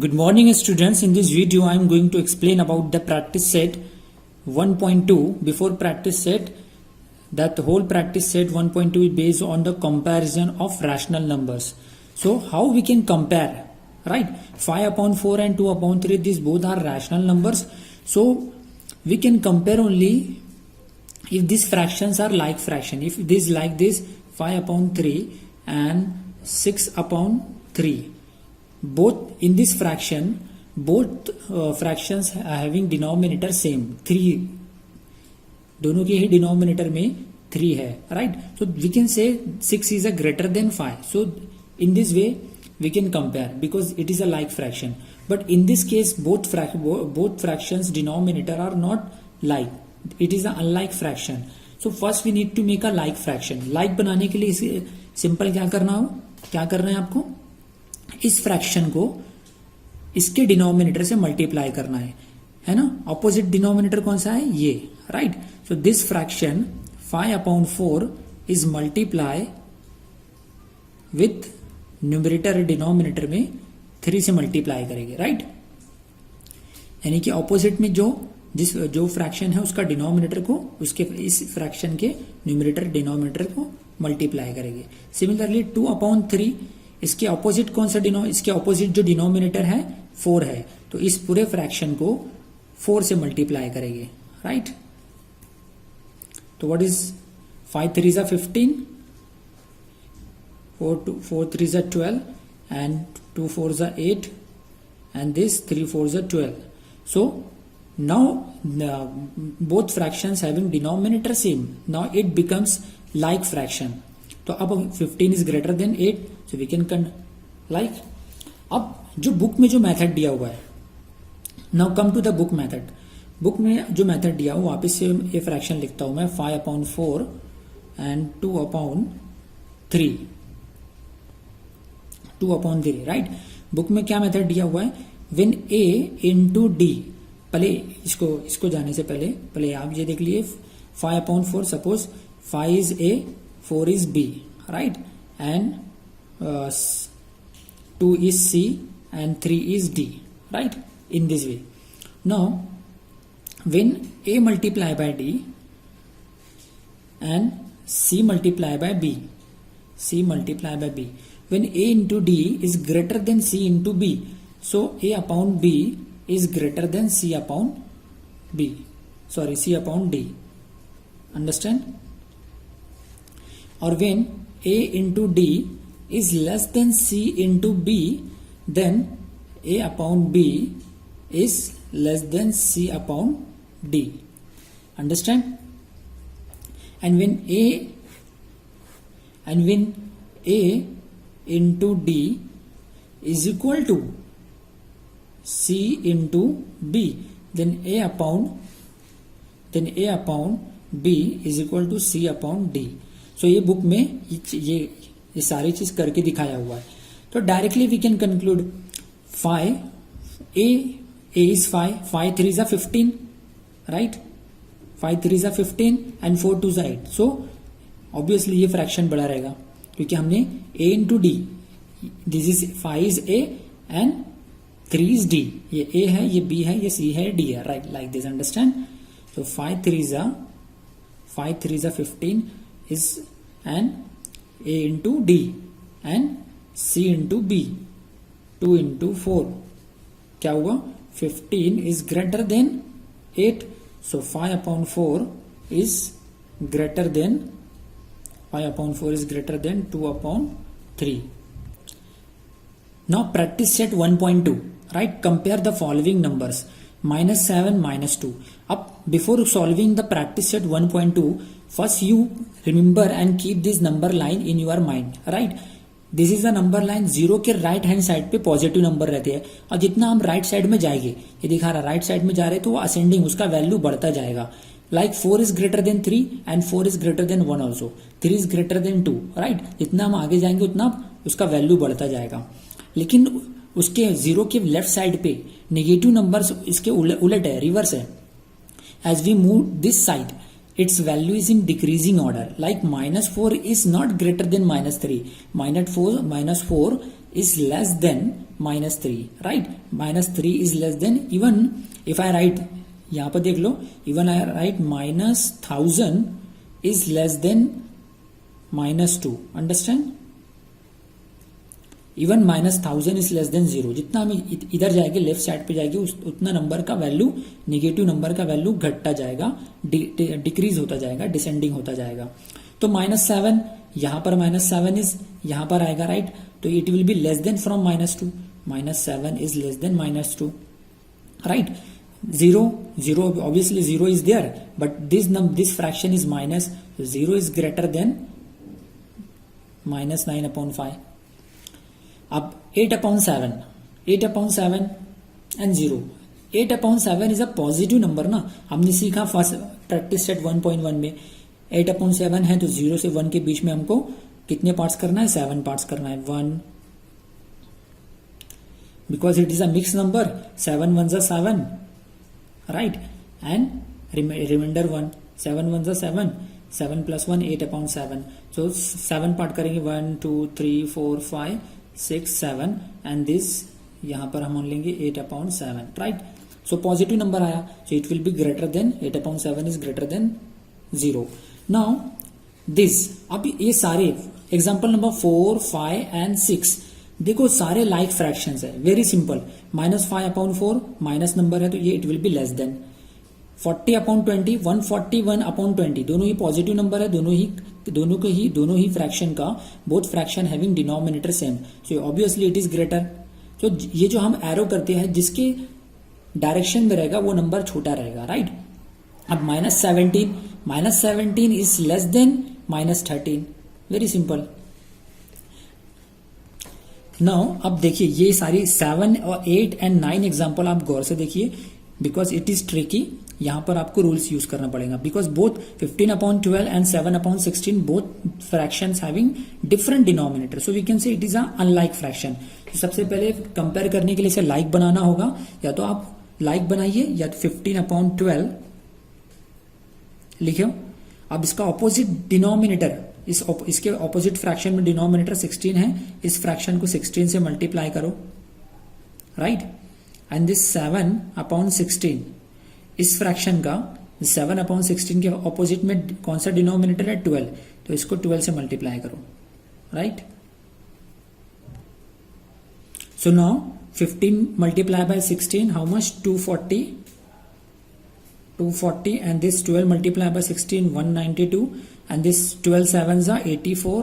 Good morning students. In this video I am going to explain about the practice set 1.2. Before practice set, that whole practice set 1.2 is based on the comparison of rational numbers. So how we can compare, right? 5 upon 4 and 2 upon 3, these both are rational numbers. So we can compare only if these fractions are like fraction. If this like this 5 upon 3 and 6 upon 3. Both in this fraction, both fractions are having denominator same 3. दोनों के ही denominator में 3 है, right? So we can say 6 is a greater than 5. So in this way we can compare because it is a like fraction. But in this case both fractions denominator are not like. It is an unlike fraction. So first we need to make a like fraction. Like बनाने के लिए इसे simple क्या करना है आपको? इस fraction को इसके डिनोमिनेटर से मल्टीप्लाई करना है ना? ऑपोजिट डिनोमिनेटर कौन सा है? ये, right? So this fraction 5 upon 4 is multiply with numerator denominator में 3 से मल्टीप्लाई करेंगे, राइट? यानी कि ऑपोजिट में जो फ्रैक्शन है उसका डिनोमिनेटर को उसके इस फ्रैक्शन के न्यूमरेटर डिनोमिनेटर को मल्टीप्लाई करेंगे. सिमिलरली 2 अपॉन 3 इसके ऑपोजिट कौन सा इसके ऑपोजिट जो डिनोमिनेटर है 4 है, तो इस पूरे फ्रैक्शन को 4 से मल्टीप्लाई करेंगे, राइट? तो what is 5 3 is 15, 4 3 is 12 and 2 4 is 8 and this 3 4 is 12. So now both fractions having denominator same, now it becomes like fraction. तो अब 15 is greater than 8, so we can like. अब जो book में जो method दिया हुआ है, now come to the book method. Book में जो मेथड दिया हुआ वापिस से ये फ्रैक्शन लिखता हूं मैं 5 upon 4 and 2 upon 3, right? Book में क्या मेथड दिया हुआ है? When a into D. पहले इसको जाने से पहले आप ये देख लिए 5 upon 4, suppose 5 is a, 4 is B, right? And 2 is C and 3 is D, right? In this way. Now, when A multiply by D and C multiply by B, when A into D is greater than C into B, so A upon B is greater than C upon D. Understand? Or when A into D is less than C into B, then A upon B is less than C upon D. Understand? And when A into D is equal to C into B, then A upon B is equal to C upon D. सो ये book में ये सारी चीज करके दिखाया हुआ है. तो directly we can conclude 5 a is 5 3 is 15, right? 5 3 is 15 and 4 2 is 8. So obviously ये फ्रैक्शन बड़ा रहेगा क्योंकि हमने a into D, this is 5 is a and 3 is d. ये a है, ये b है, ये c है, d है, right? Like this. Understand? So 5 3 is 15 is and A into D and C into B, 2 into 4, क्या हुआ? 15 is greater than 8, so 5 upon 4 is greater than 2 upon 3. Now practice set 1.2, right? Compare the following numbers -7 -2. Up before solving the practice set 1.2, first you remember and keep this number line in your mind, right? This is the number line. 0 के right hand side पे positive number रहते हैं और जितना हम right side में जाएंगे, ये दिखा रहा राइट साइड में जा रहे तो वो असेंडिंग, उसका वैल्यू बढ़ता जाएगा. Like 4 is greater then 3 and 4 is greater then 1 also. 3 is greater then 2, right? जितना हम आगे जाएंगे उतना उसका वैल्यू बढ़ता जाएगा. लेकिन उसके 0 के लेफ्ट साइड पे नेगेटिव नंबर इसके उलट है, रिवर्स है. As we move this side, its value is in decreasing order. Like -4 is not greater than -3. -4 is less than -3, right. -3 is less than, even if I write, यहां पर देख लो, even I write -1000 is less than -2. Understand? Even -1000 is less than 0. जितना हम इधर जाएंगे, left side पे जाएंगे, उतना नंबर का वैल्यू, निगेटिव नंबर का वैल्यू घटता जाएगा, डिक्रीज होता जाएगा, डिसेंडिंग होता जाएगा. तो -7, यहां पर -7 इज यहां पर आएगा, राइट. तो it will be less than from -2. -7 is less than -2, right. 0 obviously 0 is there, but this fraction is minus. 0 is greater than -9/5. अब 8/7 and 0. 8/7 is a positive number ना. हमने सीखा फर्स्ट प्रैक्टिस सेट 1.1 में 8/7 है, तो 0 से 1 के बीच में हमको कितने पार्ट्स करना है? 7 पार्ट्स करना है. 1, because it is a mix number, 7 1s are 7, right, and remainder 1. 7 1s are 7, 7 + 1 8/7. so 7 part करेंगे, 1 2 3 4 5 6 7, एंड दिस यहां पर हम लेंगे 8/7, राइट. सो पॉजिटिव नंबर आया, so it will be greater than 8/7 is greater then 0. Now this, अब ये सारे example number 4 5 and 6 देखो, सारे लाइक फ्रैक्शंस है, वेरी सिंपल. -5/4 माइनस नंबर है, तो ये it will be less than 40/20, 141/20. दोनों ही पॉजिटिव नंबर है, दोनों ही फ्रैक्शन का, both fraction having denominator same, so obviously it is greater. तो ये जो हम एरो करते हैं, जिसके डायरेक्शन में रहेगा वो नंबर छोटा रहेगा, राइट. अब -17 is less then -13, very simple. Now अब देखिए, ये सारी 7 और 8 एंड 9 एग्जाम्पल आप गौर से देखिए, बिकॉज इट इज ट्रिकी. यहां पर आपको रूल्स यूज करना पड़ेगा, because both 15/12 and 7/16 both fractions having different denominator, so we can say it is a unlike fraction. सबसे पहले कंपेयर करने के लिए इसे लाइक बनाना होगा, या तो आप लाइक बनाइए या तो 15/12 लिखो. अब इसका ऑपोजिट डिनोमिनेटर, इसके ऑपोजिट फ्रैक्शन में डिनोमिनेटर 16 है, इस फ्रैक्शन को 16 से मल्टीप्लाई करो, राइट. एंड दिस 7/16, इस फ्रैक्शन का 7/16 के ऑपोजिट में कौन सा डिनोमिनेटर है? 12, तो इसको 12 से मल्टीप्लाई करो, right. So now 15 multiplied by 16, how much? 240, and this 12 multiplied by 16, 192, and this 12 sevens are 84,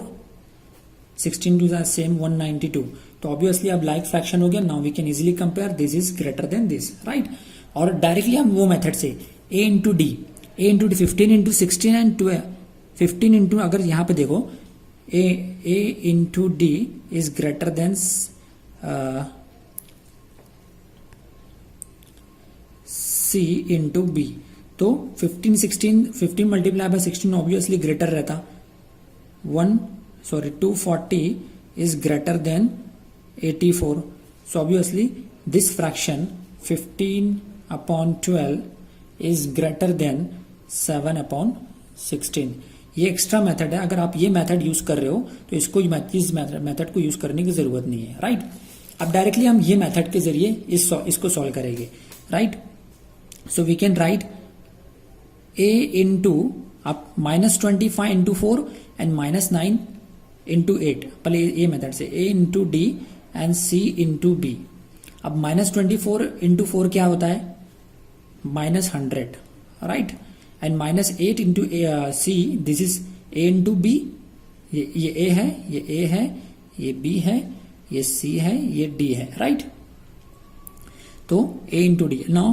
16 2s are same 192. तो ऑब्वियसली अब लाइक फ्रैक्शन हो गया. Now we can easily compare, this is greater than this, right. और directly हम वो method से a into D, 15 into 16 and 12, 15 into, अगर यहां पे देखो, a into D is greater than C into B. तो 15 मल्टीप्लाई बाय 16 ऑब्वियसली ग्रेटर रहता. 240 is greater than 84. So obviously this fraction 15/12 is greater than 7/16. ये एक्स्ट्रा मेथड है. अगर आप ये मेथड यूज कर रहे हो तो इस मेथड को यूज करने की जरूरत नहीं है, राइट. अब डायरेक्टली हम ये मेथड के जरिए इसको सॉल्व करेंगे, right. So we can write a into up -25 into 4 and -9 into 8. पहले ये मेथड से a into d and c into b. अब -24 into 4 क्या होता है? -100, right? And -8 into c, this is a into b. ये a है, ये a है, ये b है, ये c है, ये d है, right? तो a into d. Now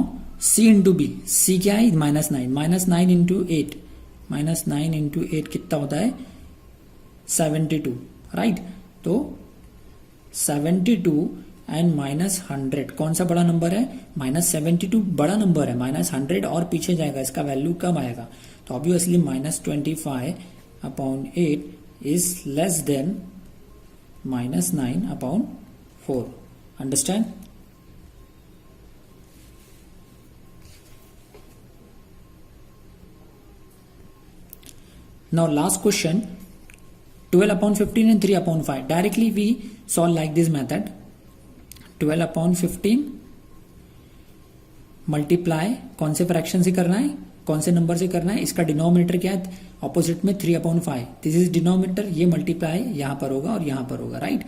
C into B, C क्या है? -9, -9 इंटू 8, -9 इंटू 8 कितना होता है? 72, राइट. तो 72 एंड -100 कौन सा बड़ा नंबर है? -72 बड़ा नंबर है, -100 और पीछे जाएगा, इसका वैल्यू कम आएगा. तो obviously -25/8 is less then -9/4. Understand? Now last question, 12/15 and 3/5. Directly we solve like this method. 12/15 multiply कौन से फ्रैक्शन से करना है, कौन से नंबर से करना है, इसका डिनोमिनेटर क्या है, ऑपोजिट में 3/5, दिस इज डिनोमिनेटर, ये मल्टीप्लाई यहां पर होगा और यहां पर होगा, राइट।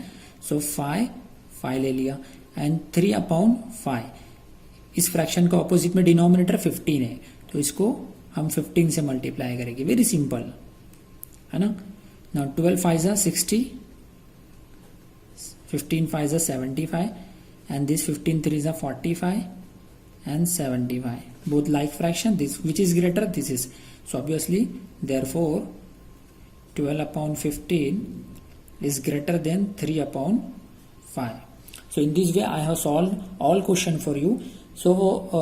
सो 5 ले लिया एंड 3/5, इस फ्रैक्शन का ऑपोजिट में डिनोमिनेटर 15 है, तो इसको हम 15 से मल्टीप्लाई करेंगे, वेरी सिंपल है ना। Now 12 5 60, 15 5 75 and this 15 3 45 and 75, both like fraction, this which is greater, this is, so obviously therefore 12/15 is greater than 3/5. So in this way I have solved all question for you. So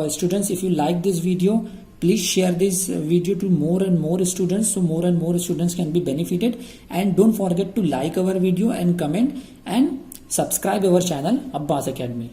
students, if you like this video, please share this video to more and more students, so more and more students can be benefited, and don't forget to like our video and comment and subscribe our channel Abbas Academy.